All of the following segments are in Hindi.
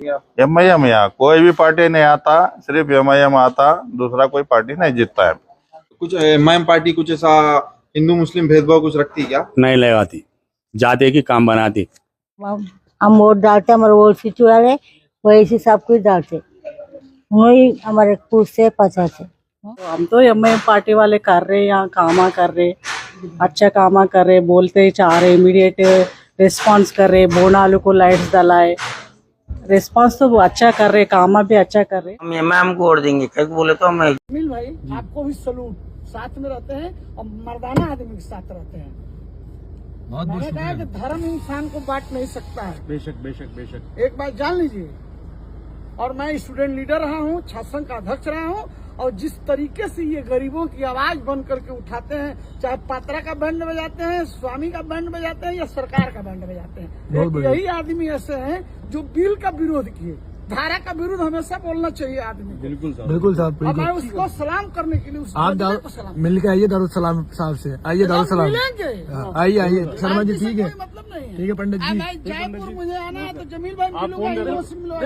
एमआईएम, यहाँ कोई भी पार्टी नहीं आता, सिर्फ एमआईएम आता, दूसरा कोई पार्टी नहीं जीतता है। कुछ एमआईएम पार्टी कुछ ऐसा हिंदू मुस्लिम भेदभाव कुछ रखती है क्या? नहीं लगाती, जाते की काम बनाती। हम वोट डालते, हमारे वोट सिटी वाले वही सब कुछ डालते, वही हमारे कुछ से पचा से। हम तो एमआईएम पार्टी वाले कर रहे, यहाँ कामा कर रहे, अच्छा कामा कर रहे, बोलते चाह रहे, इमीडिएट रिस्पांस कर रहे, बोनालू को लाइट्स डलाए, रिस्पांस तो वो अच्छा कर रहे, कामा भी अच्छा कर रहे। हम एमआईएम को वोट देंगे, क्या बोले तो हम जमील भाई आपको भी सलूट, साथ में रहते हैं और मर्दाना आदमी के साथ रहते हैं। मैंने कहा कि धर्म इंसान को बांट नहीं सकता है। बेशक बेशक बेशक, एक बात जान लीजिए। और मैं स्टूडेंट लीडर रहा हूँ, छात्र संघ का अध्यक्ष रहा हूँ, और जिस तरीके से ये गरीबों की आवाज बन करके उठाते हैं, चाहे पात्रा का बैंड बजाते हैं, स्वामी का बैंड बजाते हैं या सरकार का बैंड बजाते हैं, यही आदमी ऐसे हैं जो बिल का विरोध किए। धारा का विरोध हमेशा बोलना चाहिए आदमी को। बिल्कुल साहब, और मैं उसको सलाम करने के लिए आप मिल के आइए दारुसलाम साहब से, आइए दारुसलाम, आइए आइए शर्मा जी, ठीक है, मतलब नहीं है। ठीक है पंडित जी। जयपुर मुझे आना है तो जमील भाई मिलूंगा,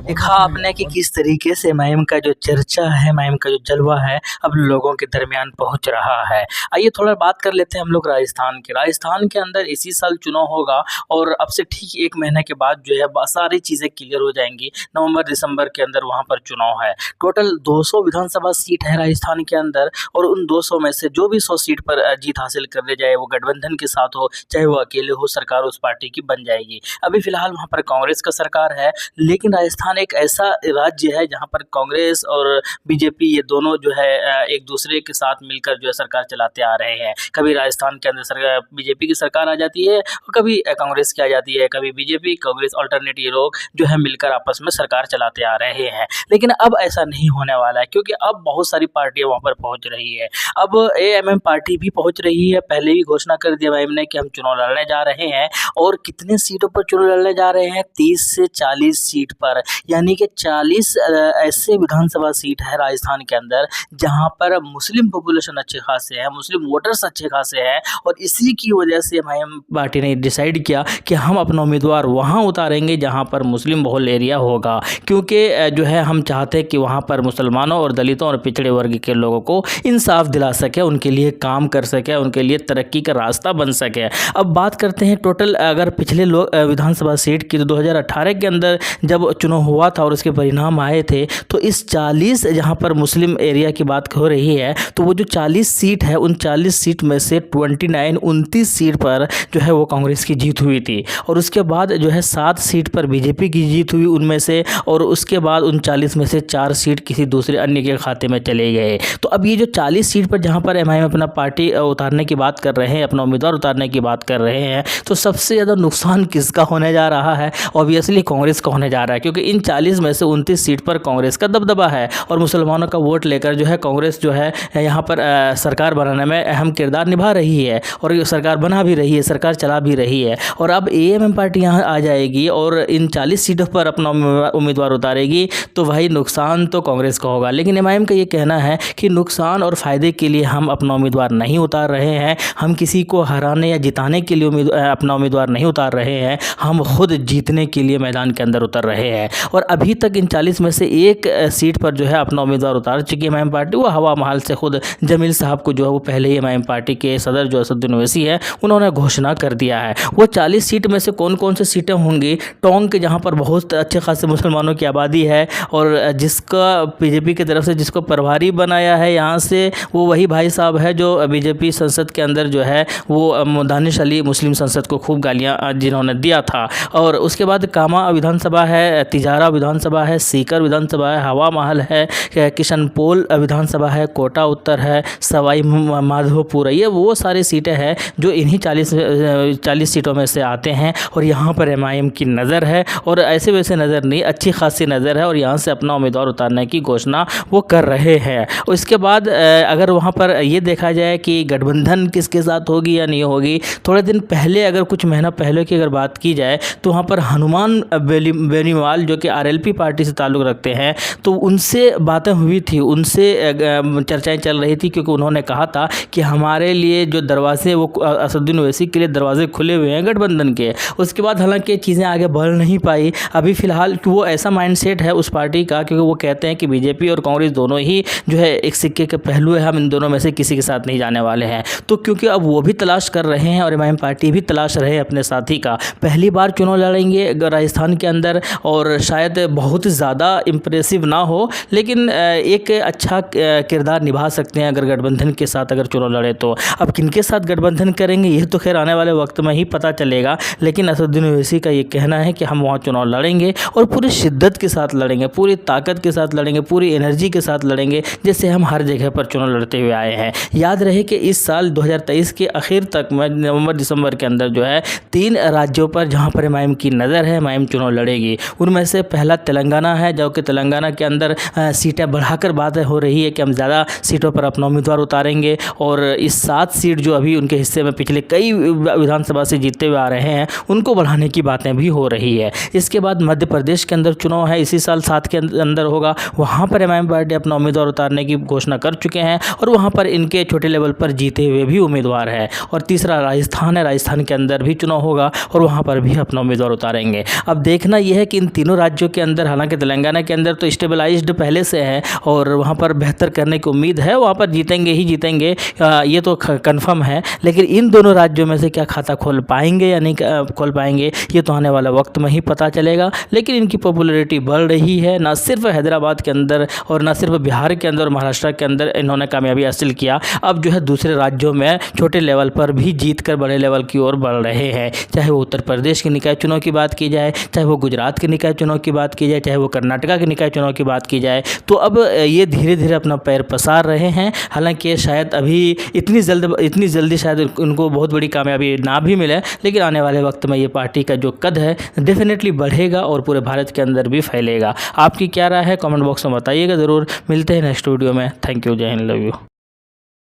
देखा आपने कि किस तरीके से एमआईएम का जो चर्चा है, एमआईएम का जो जलवा है अब लोगों के दरमियान पहुंच रहा है। आइए थोड़ा बात कर लेते हैं हम लोग राजस्थान के। राजस्थान के अंदर इसी साल चुनाव होगा और अब से ठीक एक महीने के बाद जो है सारी चीज़ें क्लियर हो जाएंगी। नवंबर दिसंबर के अंदर वहां पर चुनाव है। टोटल 200 विधानसभा सीट है राजस्थान के अंदर, और उन 200 में से जो भी 100 सीट पर जीत हासिल कर ले जाए, वो गठबंधन के साथ हो चाहे वो अकेले हो, सरकार उस पार्टी की बन जाएगी। अभी फिलहाल वहां पर कांग्रेस का सरकार है, लेकिन राजस्थान एक ऐसा राज्य है जहां पर कांग्रेस और बीजेपी ये दोनों जो है एक दूसरे के साथ मिलकर जो है सरकार चलाते आ रहे हैं। कभी राजस्थान के अंदर बीजेपी की सरकार आ जाती है और कभी कांग्रेस की आ जाती है, कभी बीजेपी कांग्रेस अल्टरनेट लोग जो है मिलकर आपस में सरकार चलाते आ रहे हैं। लेकिन अब ऐसा नहीं होने वाला है, क्योंकि अब बहुत सारी पार्टियां वहां पर पहुंच रही है। अब एएमएम पार्टी भी पहुंच रही है। पहले भी घोषणा कर दिया एमआईएम ने कि हम चुनाव लड़ने जा रहे हैं, और कितने सीटों पर चुनाव लड़ने जा रहे हैं, 30 से 40 सीट पर, यानी कि 40 ऐसे विधानसभा सीट है राजस्थान के अंदर जहां पर मुस्लिम पॉपुलेशन अच्छे खासे है, मुस्लिम वोटर्स अच्छे खासे हैं, और इसी की वजह से एमआईएम पार्टी ने डिसाइड किया कि हम अपना उम्मीदवार वहां उतारेंगे जहां पर मुस्लिम बहुल एरिया होगा, क्योंकि जो है हम चाहते हैं कि वहाँ पर मुसलमानों और दलितों और पिछड़े वर्ग के लोगों को इंसाफ दिला सके, उनके लिए काम कर सके, उनके लिए तरक्की का रास्ता बन सके। अब बात करते हैं टोटल अगर पिछले विधानसभा सीट की, तो 2018 के अंदर जब चुनाव हुआ था और उसके परिणाम आए थे, तो इस 40 जहाँ पर मुस्लिम एरिया की बात हो रही है, तो वो जो 40 सीट है, उन 40 सीट में से 29 सीट पर जो है वो कांग्रेस की जीत हुई थी, और उसके बाद जो है 7 सीट पर बीजेपी की जीत हुई उनमें से, और उसके बाद उन 40 में से 4 सीट किसी दूसरे अन्य के खाते में चले गए। तो अब ये जो 40 सीट पर जहां पर एमआईएम अपना पार्टी उतारने की बात कर रहे हैं, अपना उम्मीदवार उतारने की बात कर रहे हैं, तो सबसे ज़्यादा नुकसान किसका होने जा रहा है? ऑब्वियसली कांग्रेस का होने जा रहा है, क्योंकि इन 40 में से 29 सीट पर कांग्रेस का दबदबा है, और मुसलमानों का वोट लेकर जो है कांग्रेस जो है यहाँ पर सरकार बनाने में अहम किरदार निभा रही है, और सरकार बना भी रही है, सरकार चला भी रही है। और अब एएमएम पार्टी यहाँ आ जाएगी और इन 40 सीटों पर अपना उम्मीदवार उतारेगी, तो भाई नुकसान तो कांग्रेस का होगा। लेकिन एमआईएम का ये कहना है कि नुकसान और फ़ायदे के लिए हम अपना उम्मीदवार नहीं उतार रहे हैं, हम किसी को हराने या जिताने के लिए अपना उम्मीदवार नहीं उतार रहे हैं, हम खुद जीतने के लिए मैदान के अंदर उतर रहे हैं। और अभी तक इन 40 में से एक सीट पर जो है अपना उम्मीदवार उतार चुकी है एमआईएम पार्टी, वो हवा महल से खुद जमील साहब को जो है वो पहले ही एमआईएम पार्टी के सदर जो असदुद्दीन ओवैसी है उन्होंने घोषणा कर दिया है। वो 40 सीट में से कौन कौन सी सीटें होंगी? टोंक के जहाँ पर बहुत अच्छे खासे मुसलमानों की आबादी है, और जिसका बीजेपी की तरफ से जिसको प्रभारी बनाया है यहाँ से, वो वही भाई साहब है जो बीजेपी संसद के अंदर जो है वो दानिश अली मुस्लिम संसद को खूब गालियाँ जिन्होंने दिया था। और उसके बाद कामा विधानसभा है, तिजारा विधानसभा है, सीकर विधानसभा है, हवा महल है, किशनपोल विधानसभा है, कोटा उत्तर है, सवाई माधोपुर है। ये वो सारी सीटें हैं जो इन्हीं 40 सीटों में से आते हैं, और यहाँ पर एमआईएम की नज़र है, और ऐसे वैसे नज़र नहीं, अच्छी खासी नज़र है, और यहाँ से अपना उम्मीदवार उतारने की घोषणा वो कर रहे हैं। उसके बाद अगर वहाँ पर ये देखा जाए कि गठबंधन किसके साथ होगी या नहीं होगी, थोड़े दिन पहले अगर कुछ महीना पहले की अगर बात की जाए, तो वहाँ पर हनुमान बेनीवाल जो कि आरएलपी पार्टी से ताल्लुक़ रखते हैं, तो उनसे बातें हुई थी, उनसे चर्चाएँ चल रही थी, क्योंकि उन्होंने कहा था कि हमारे लिए जो दरवाजे वो असदुद्दीन ओवैसी के लिए दरवाजे खुले हुए हैं गठबंधन के। उसके बाद हालांकि चीज़ें आगे बढ़ नहीं पाई अभी फ़िलहाल। वो ऐसा माइंडसेट है उस पार्टी का, क्योंकि वो कहते हैं कि बीजेपी और कांग्रेस दोनों ही जो है एक सिक्के के पहलू है, हम इन दोनों में से किसी के साथ नहीं जाने वाले हैं। तो क्योंकि अब वो भी तलाश कर रहे हैं और एमआईएम पार्टी भी तलाश रहे हैं अपने साथी का, पहली बार चुनाव लड़ेंगे राजस्थान के अंदर, और शायद बहुत ज़्यादा इम्प्रेसिव ना हो, लेकिन एक अच्छा किरदार निभा सकते हैं अगर गठबंधन के साथ अगर चुनाव लड़े तो। अब किनके साथ गठबंधन करेंगे ये तो खैर आने वाले वक्त में ही पता चलेगा, लेकिन असदुद्दीन ओवैसी का ये कहना है कि हम वहाँ चुनाव लड़ेंगे और पूरी शिद्दत के साथ लड़ेंगे, पूरी ताकत के साथ लड़ेंगे, पूरी एनर्जी के साथ लड़ेंगे, जैसे हम हर जगह पर चुनाव लड़ते हुए आए हैं। याद रहे कि इस साल 2023 के आखिर तक नवंबर दिसंबर के अंदर जो है 3 राज्यों पर जहाँ पर एमआईएम की नज़र है, एमआईएम चुनाव लड़ेगी। उनमें से पहला तेलंगाना है, जो कि तेलंगाना के अंदर सीटें बढ़ाकर बातें हो रही है कि हम ज़्यादा सीटों पर अपना उम्मीदवार उतारेंगे, और इस 7 सीट जो अभी उनके हिस्से में पिछले कई विधानसभा से जीतते हुए आ रहे हैं उनको बढ़ाने की बातें भी हो रही है। इसके बाद मध्य प्रदेश के अंदर चुनाव है, इसी साल 7 के अंदर होगा, वहाँ पर एमआईएम पार्टी अपना उम्मीदवार उतारने की घोषणा कर चुके हैं और वहाँ पर इनके छोटे लेवल पर जीते हुए भी उम्मीदवार है। और तीसरा राजस्थान है, राजस्थान के अंदर भी चुनाव होगा और वहाँ पर भी अपना उम्मीदवार उतारेंगे। अब देखना यह है कि इन तीनों राज्यों के अंदर, हालांकि तेलंगाना के अंदर तो स्टेबलाइज्ड पहले से है और वहाँ पर बेहतर करने की उम्मीद है, वहाँ पर जीतेंगे ही जीतेंगे, ये तो कंफर्म है, लेकिन इन दोनों राज्यों में से क्या खाता खोल पाएंगे या नहीं खोल पाएंगे ये तो आने वाला वक्त में ही पता चलेगा। लेकिन इनकी पॉपुलैरिटी बढ़ रही है, ना सिर्फ हैदराबाद के अंदर और ना सिर्फ बिहार के अंदर और महाराष्ट्र के अंदर इन्होंने कामयाबी हासिल किया, अब जो है दूसरे राज्यों में छोटे लेवल पर भी जीत कर बड़े लेवल की ओर बढ़ रहे हैं। चाहे वो उत्तर प्रदेश के निकाय चुनाव की बात की जाए, चाहे वो गुजरात के निकाय चुनाव की बात की जाए, चाहे वो कर्नाटका के निकाय चुनाव की बात की जाए, तो अब ये धीरे धीरे अपना पैर पसार रहे हैं। हालांकि शायद अभी इतनी जल्दी शायद उनको बहुत बड़ी कामयाबी ना भी मिले, लेकिन आने वाले वक्त में ये पार्टी का जो कद है डेफिनेटली बढ़ेगा और पूरे भारत के अंदर भी फैलेगा। आपकी क्या राय है कमेंट बॉक्स में बताइएगा ज़रूर। मिलते हैं नेक्स्ट वीडियो में। थैंक यू, जय हिंद, लव यू।